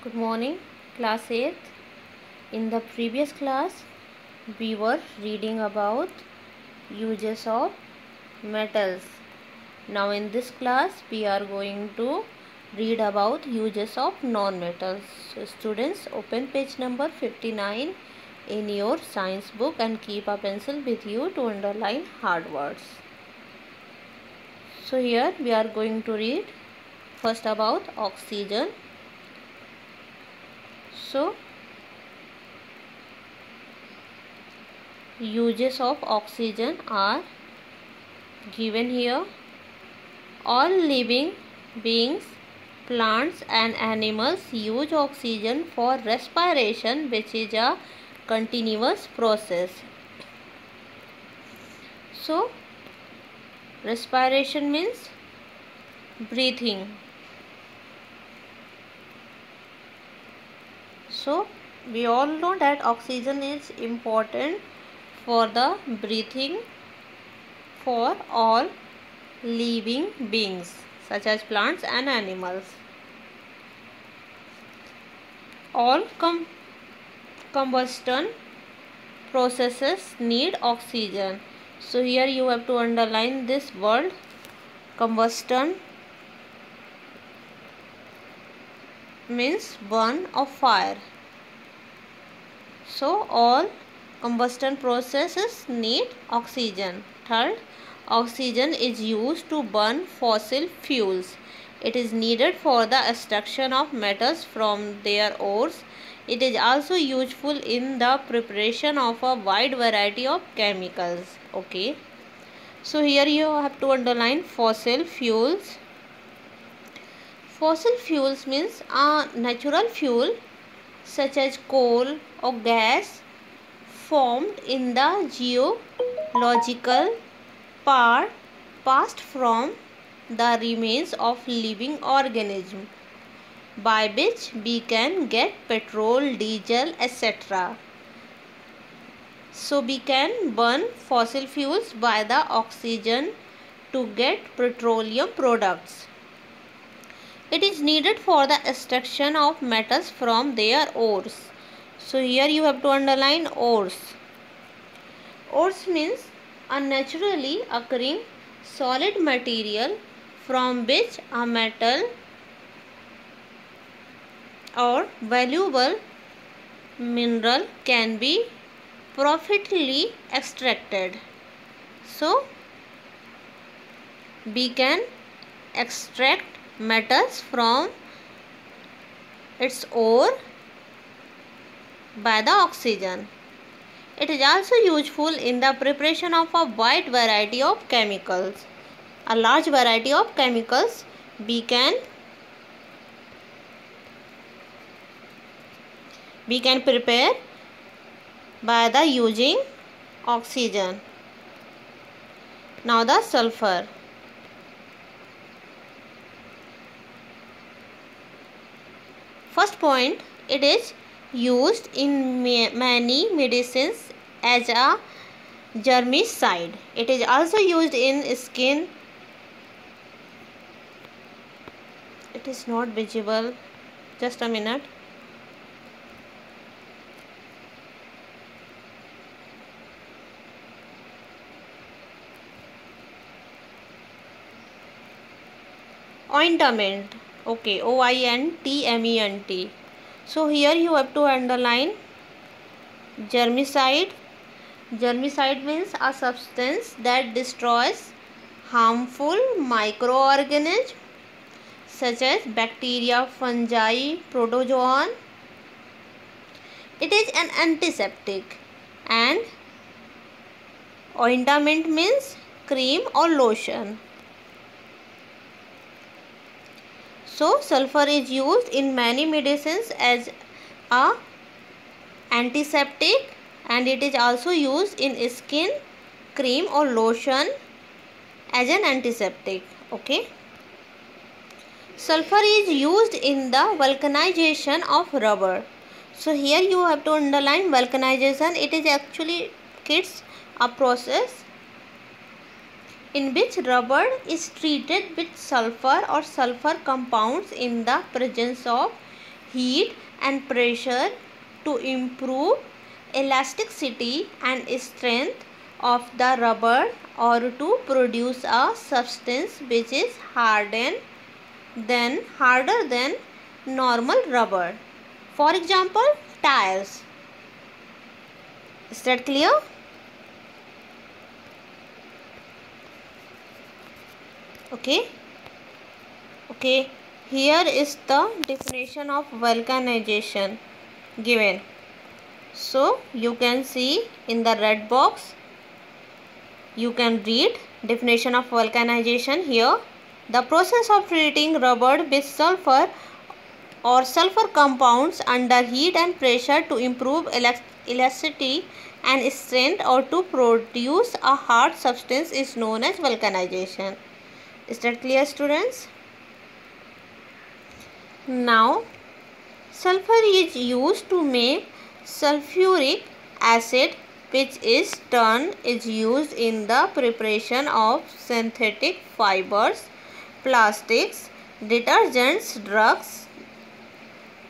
Good morning, class 8th. In the previous class, we were reading about uses of metals. Now in this class, we are going to read about uses of non-metals. So students, open page number 59 in your science book and keep a pencil with you to underline hard words. So here we are going to read first about oxygen. So uses of oxygen are given here. All living beings, plants and animals use oxygen for respiration, which is a continuous process. So respiration means breathing. So we all know that oxygen is important for the breathing for all living beings such as plants and animals. All combustion processes need oxygen. So here you have to underline this word combustion means burn of fire. So all combustion processes need oxygen. Third, oxygen is used to burn fossil fuels. It is needed for the extraction of metals from their ores. It is also useful in the preparation of a wide variety of chemicals. Okay. So here you have to underline fossil fuels. Fossil fuels means a natural fuel such as coal or gas formed in the geological past from the remains of living organisms, by which we can get petrol, diesel, etc. So we can burn fossil fuels by the oxygen to get petroleum products. It is needed for the extraction of metals from their ores. So here you have to underline ores. Ores means a naturally occurring solid material from which a metal or valuable mineral can be profitably extracted. So we can extract metals from its ore by the oxygen. It is also useful in the preparation of a wide variety of chemicals. A large variety of chemicals we can prepare by the using oxygen. Now the sulfur. First point, it is used in many medicines as a germicide. It is also used in skin. It is not visible. Just a minute. Ointment. Okay, ointment. So here you have to underline germicide. Germicide means a substance that destroys harmful microorganisms such as bacteria, fungi, protozoan. It is an antiseptic. And ointment means cream or lotion. So sulfur is used in many medicines as a antiseptic, and it is also used in skin, cream or lotion as an antiseptic. Okay. Sulfur is used in the vulcanization of rubber. So here you have to underline vulcanization. It is actually, kids, a process in which rubber is treated with sulfur or sulfur compounds in the presence of heat and pressure to improve elasticity and strength of the rubber or to produce a substance which is harder than normal rubber. For example, tires. Is that clear? Okay. Here is the definition of vulcanization given. So you can see in the red box, you can read definition of vulcanization here. The process of treating rubber with sulfur or sulfur compounds under heat and pressure to improve elasticity and strength or to produce a hard substance is known as vulcanization. Is that clear, students? Now, sulfur is used to make sulfuric acid, which is used in the preparation of synthetic fibers, plastics, detergents, drugs,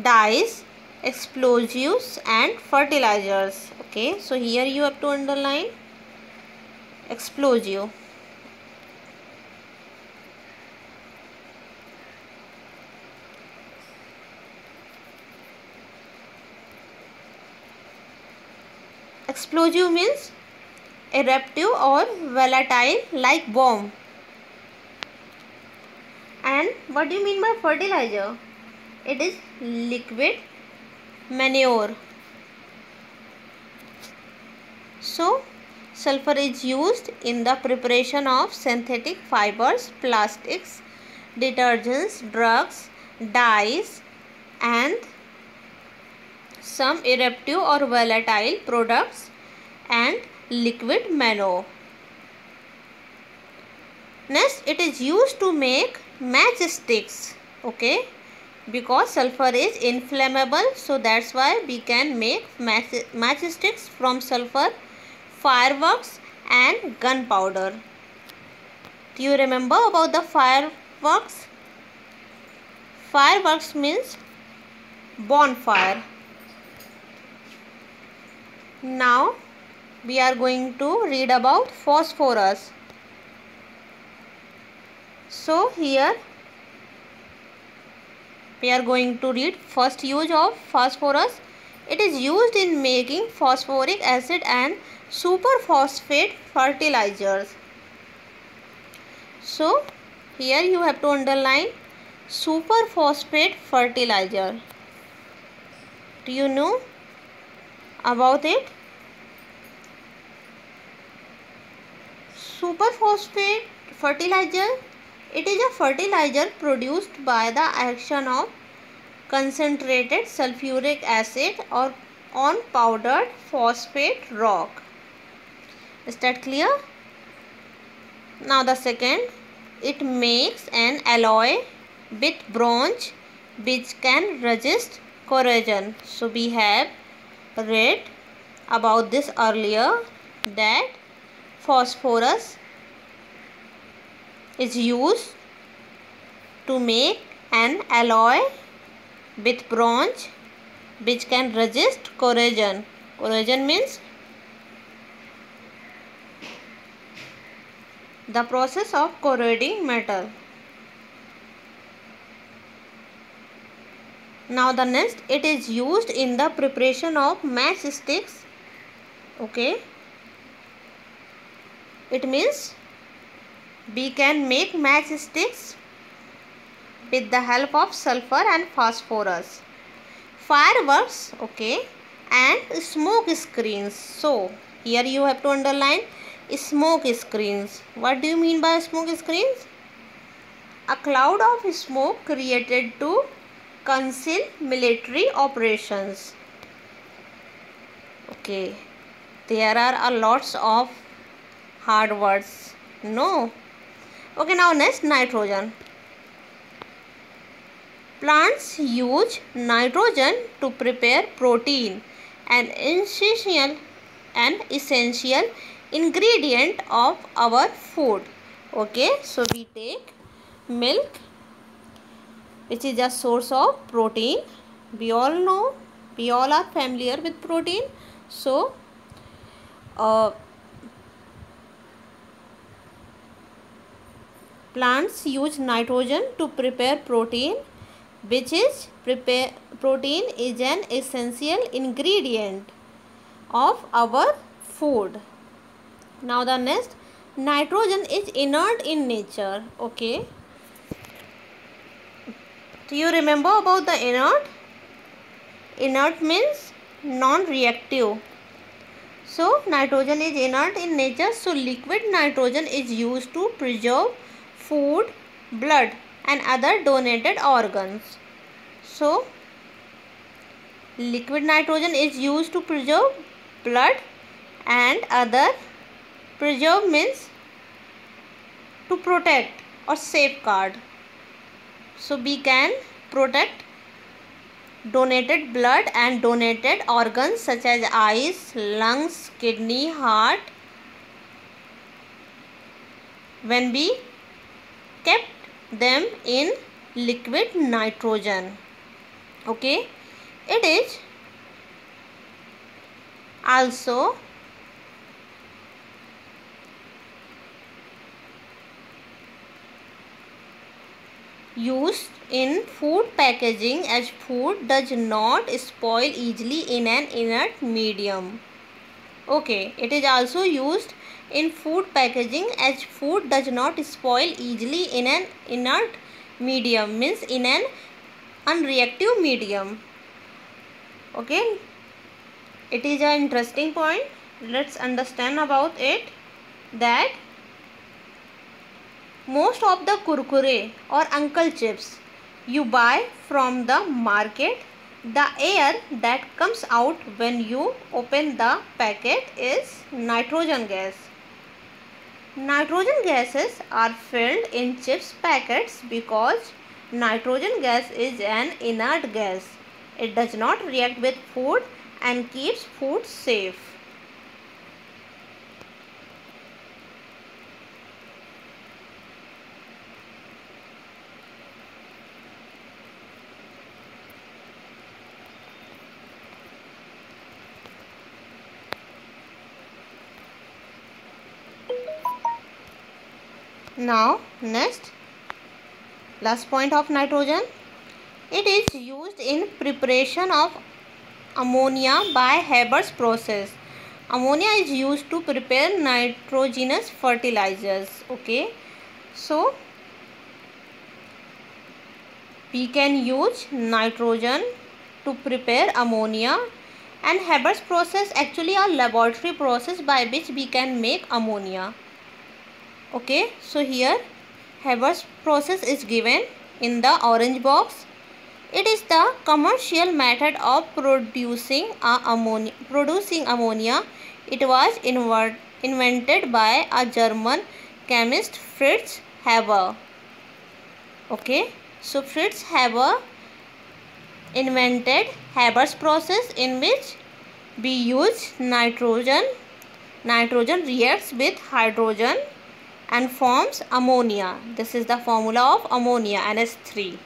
dyes, explosives and fertilizers. Okay, so here you have to underline explosive. Explosive means eruptive or volatile like bomb. And what do you mean by fertilizer? It is liquid manure. So, sulfur is used in the preparation of synthetic fibers, plastics, detergents, drugs, dyes and some eruptive or volatile products and liquid manure. Next, it is used to make matchsticks. Okay, because sulfur is inflammable, so that's why we can make matchsticks from sulfur, fireworks and gunpowder. Do you remember about the fireworks? Fireworks means bonfire. Now we are going to read about phosphorus. So here we are going to read first use of phosphorus. It is used in making phosphoric acid and superphosphate fertilizers. So here you have to underline superphosphate fertilizer. Do you know about it? Superphosphate fertilizer, it is a fertilizer produced by the action of concentrated sulfuric acid or on powdered phosphate rock. Is that clear? Now the second, it makes an alloy with bronze which can resist corrosion. So we have read about this earlier, that phosphorus is used to make an alloy with bronze which can resist corrosion. Corrosion means the process of corroding metal. Now the next, it is used in the preparation of matchsticks. Okay, it means we can make matchsticks with the help of sulfur and phosphorus. Fireworks, okay, and smoke screens. So here you have to underline smoke screens. What do you mean by smoke screens? A cloud of smoke created to conceal military operations. Okay, there are a lots of hard words. No. Okay, now next, nitrogen. Plants use nitrogen to prepare protein, an essential ingredient of our food. Okay, so we take milk, which is a source of protein. We all know, we all are familiar with protein. So plants use nitrogen to prepare protein, which is protein is an essential ingredient of our food. Now the next, nitrogen is inert in nature. Okay, do you remember about the inert? Inert means non-reactive. So nitrogen is inert in nature. So liquid nitrogen is used to preserve food, blood and other donated organs. So liquid nitrogen is used to preserve blood and other. Preserve means to protect or safeguard. So we can protect donated blood and donated organs such as eyes, lungs, kidney, heart when we kept them in liquid nitrogen. Okay, it is also used in food packaging as food does not spoil easily in an inert medium. Okay, it is also used in food packaging as food does not spoil easily in an inert medium, means in an unreactive medium. Okay, it is an interesting point. Let's understand about it, that most of the kurkure or uncle chips you buy from the market, the air that comes out when you open the packet is nitrogen gas. Nitrogen gases are filled in chips packets because nitrogen gas is an inert gas. It does not react with food and keeps food safe. Now next, last point of nitrogen. It is used in preparation of ammonia by Haber's process. Ammonia is used to prepare nitrogenous fertilizers. Okay, so we can use nitrogen to prepare ammonia, and Haber's process actually a laboratory process by which we can make ammonia. Okay, so here Haber's process is given in the orange box. It is the commercial method of producing ammonia. It was invented by a German chemist, Fritz Haber. Okay, so Fritz Haber invented Haber's process in which we use nitrogen. Nitrogen reacts with hydrogen and forms ammonia. This is the formula of ammonia, NH3.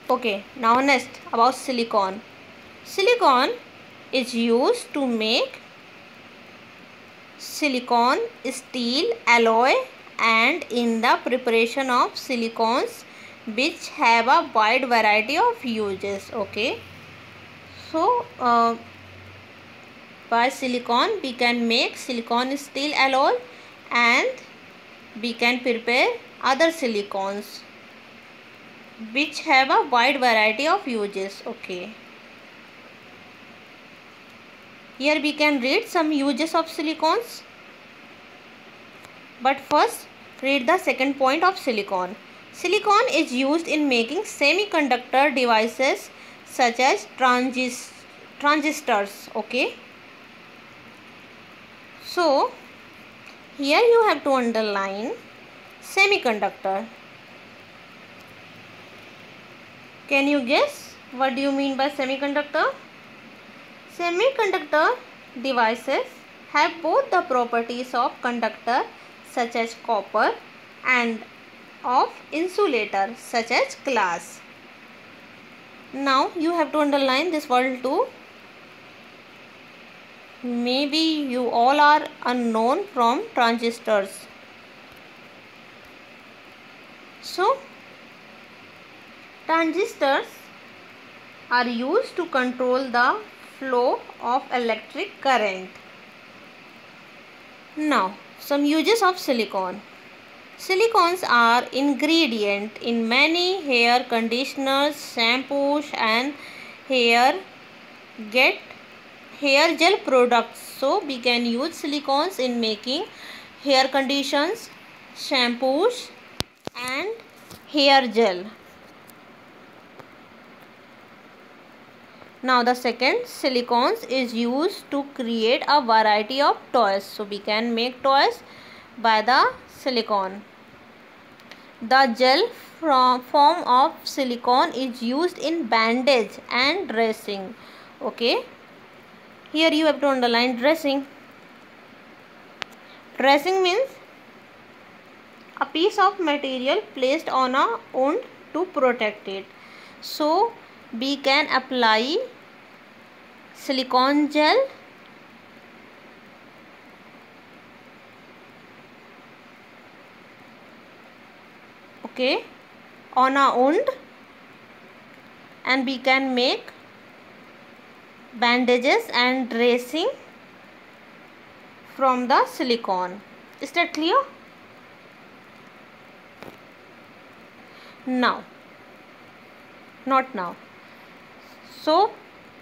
Okay, now next about silicon. Silicon is used to make silicon steel alloy and in the preparation of silicons which have a wide variety of uses. Okay, so by silicon we can make silicon steel alloy and we can prepare other silicons which have a wide variety of uses. Okay, here we can read some uses of silicons, but first read the second point of silicon. Silicon is used in making semiconductor devices such as transistors. Okay, so here you have to underline semiconductor. Can you guess what do you mean by semiconductor? Semiconductor devices have both the properties of conductor such as copper and of insulator such as glass. Now you have to underline this word too. Maybe you all are unknown from transistors. So transistors are used to control the flow of electric current. Now some uses of silicone. Silicones are ingredient in many hair conditioners, shampoos and hair get hair gel products. So we can use silicones in making hair conditions, shampoos and hair gel. Now the second, silicones is used to create a variety of toys. So we can make toys by the silicone. The gel form of silicone is used in bandage and dressing. Okay, here you have to underline dressing. Dressing means a piece of material placed on a wound to protect it. So we can apply silicone gel on a wound, and we can make bandages and dressing from the silicone. Is that clear? Now, not now. So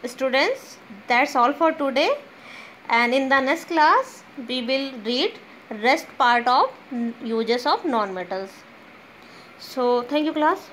students, that's all for today, and in the next class we will read rest part of uses of non-metals. So thank you class.